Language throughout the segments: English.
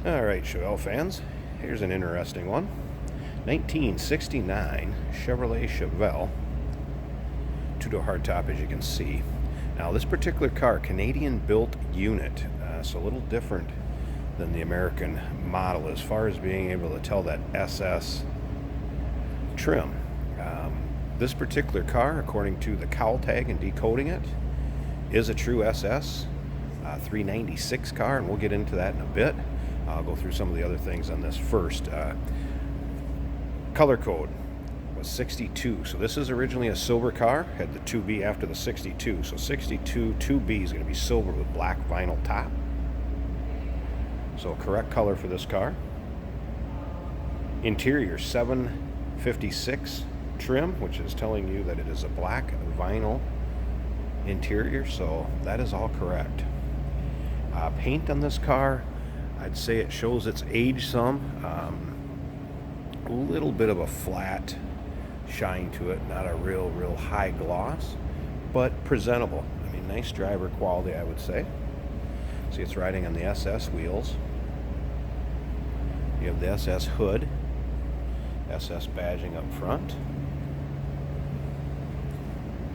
Alright, Chevelle fans, here's an interesting one. 1969 Chevrolet Chevelle. Two-door hardtop, as you can see. Now, this particular car, Canadian-built unit, so a little different than the American model as far as being able to tell that SS trim. This particular car, according to the cowl tag and decoding it, is a true SS 396 car, and we'll get into that in a bit. I'll go through some of the other things on this first. Color code was 62. So this is originally a silver car, had the 2B after the 62. So 62 2B is going to be silver with black vinyl top. So correct color for this car. Interior 756 trim, which is telling you that it is a black vinyl interior, so that is all correct. Paint on this car, I'd say it shows its age some. A little bit of a flat shine to it, not a real high gloss, but presentable. I mean, nice driver quality, I would say. See, it's riding on the SS wheels. You have the SS hood, SS badging up front.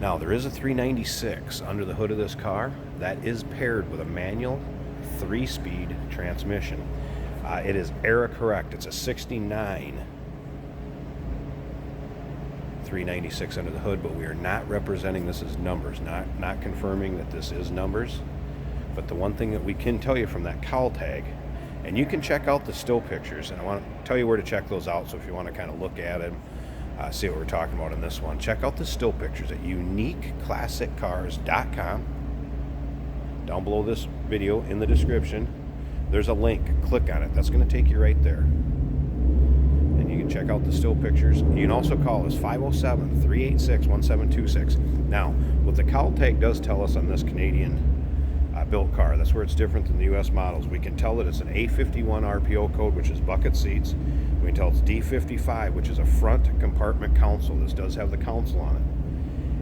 Now, there is a 396 under the hood of this car that is paired with a manual 3-speed transmission. It is era correct. It's a 69 396 under the hood, but we are not representing this as numbers, not confirming that this is numbers. But the one thing that we can tell you from that cowl tag, and you can check out the still pictures, and I want to tell you where to check those out, so if you want to kind of look at it, see what we're talking about in this one, check out the still pictures at uniqueclassiccars.com. Down below this video in the description, there's a link. Click on it. That's going to take you right there. And you can check out the still pictures. You can also call us 507-386-1726. Now, what the cowl tag does tell us on this Canadian built car, that's where it's different than the US models. We can tell that it's an A51 RPO code, which is bucket seats. We can tell it's D55, which is a front compartment console. This does have the console on it.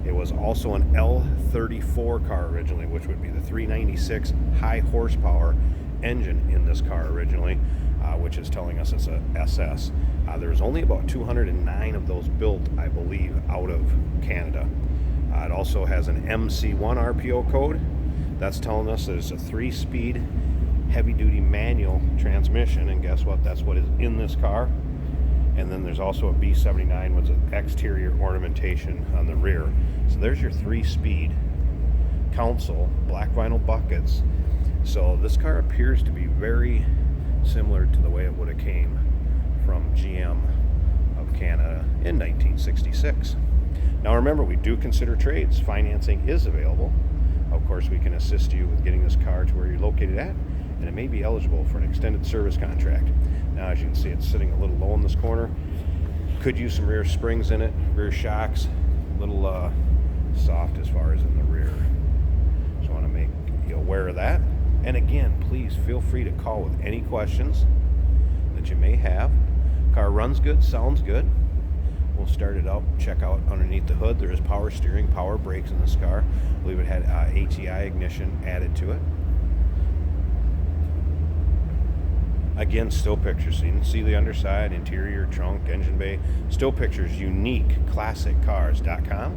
It was also an L34 car originally, which would be the 396 high horsepower engine in this car originally, which is telling us it's a SS. There's only about 209 of those built, I believe, out of Canada. It also has an MC1 RPO code. That's telling us that it's a 3-speed heavy-duty manual transmission, and guess what? That's what is in this car. And then there's also a B79 with an exterior ornamentation on the rear. So there's your 3-speed console, black vinyl buckets. So this car appears to be very similar to the way it would have came from GM of Canada in 1966. Now remember, we do consider trades. Financing is available. Of course, we can assist you with getting this car to where you're located at, and it may be eligible for an extended service contract. Now, as you can see, it's sitting a little low in this corner. Could use some rear springs in it, rear shocks, a little soft as far as in the rear. Just want to make you aware of that. And again, please feel free to call with any questions that you may have. Car runs good, sounds good. We'll start it up, check out underneath the hood. There is power steering, power brakes in this car. I believe it had ATI ignition added to it. Again, still pictures, so you can see the underside, interior, trunk, engine bay. Still pictures, uniqueclassiccars.com.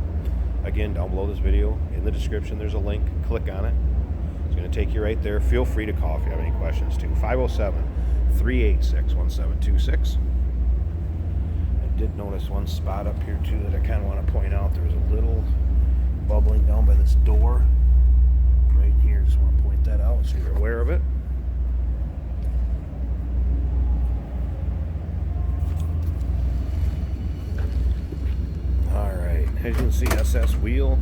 Again, down below this video, in the description, there's a link. Click on it. It's going to take you right there. Feel free to call if you have any questions, too. 507-386-1726. I did notice one spot up here, too, that I kind of want to point out. There was a little bubbling down by this door right here. Just want to point that out so you're aware of it. As you can see, SS wheel,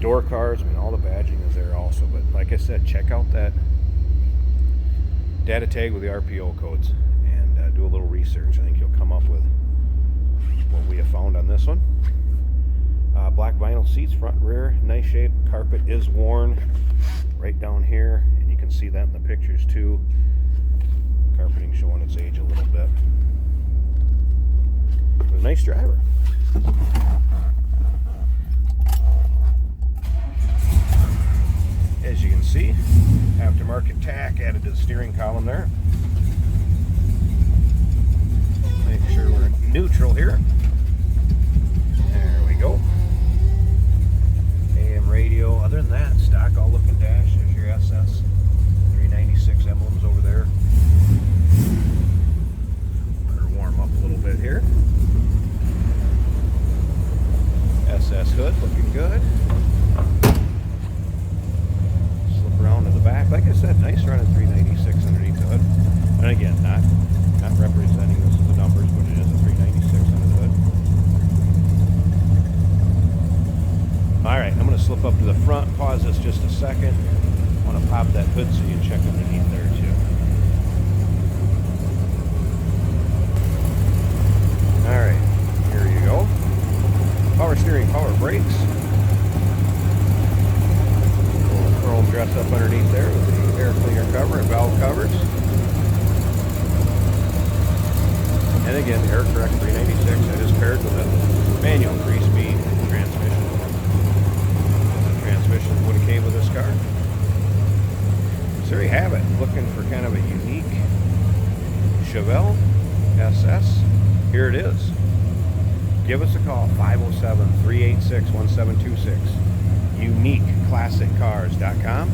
door cards, I mean, all the badging is there also. But like I said, check out that data tag with the RPO codes and do a little research. I think you'll come up with what we have found on this one. Black vinyl seats, front and rear, nice shape. Carpet is worn right down here, and you can see that in the pictures too. Carpeting showing its age a little bit. But a nice driver. As you can see, after aftermarket tack added to the steering column there. Make sure we're neutral here. There we go. AM radio. Other than that, stock all looking dash. There's your SS 396 emblems over there. Let her warm up a little bit here. SS hood looking good. Slip around to the back. Like I said, nice running 396 underneath the hood. And again, not representing this as the numbers, but it is a 396 under the hood. Alright, I'm going to slip up to the front, pause this just a second. I want to pop that hood so you can check underneath there too. Alright, here you go. Power steering, power brakes. Little chrome dress up underneath there with the air cleaner cover and valve covers. And again, air correct 396. That is paired with a manual 3-speed transmission. The transmission would have came with this car. So there you have it. Looking for kind of a unique Chevelle SS. Here it is. Give us a call, 507-386-1726. UniqueClassicCars.com.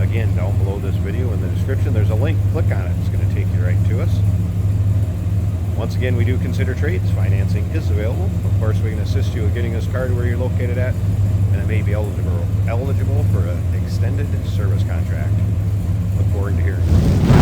Again, down below this video in the description, there's a link. Click on it. It's going to take you right to us. Once again, we do consider trades. Financing is available. Of course, we can assist you with getting this car to where you're located at, and it may be eligible for an extended service contract. Look forward to hearing from you.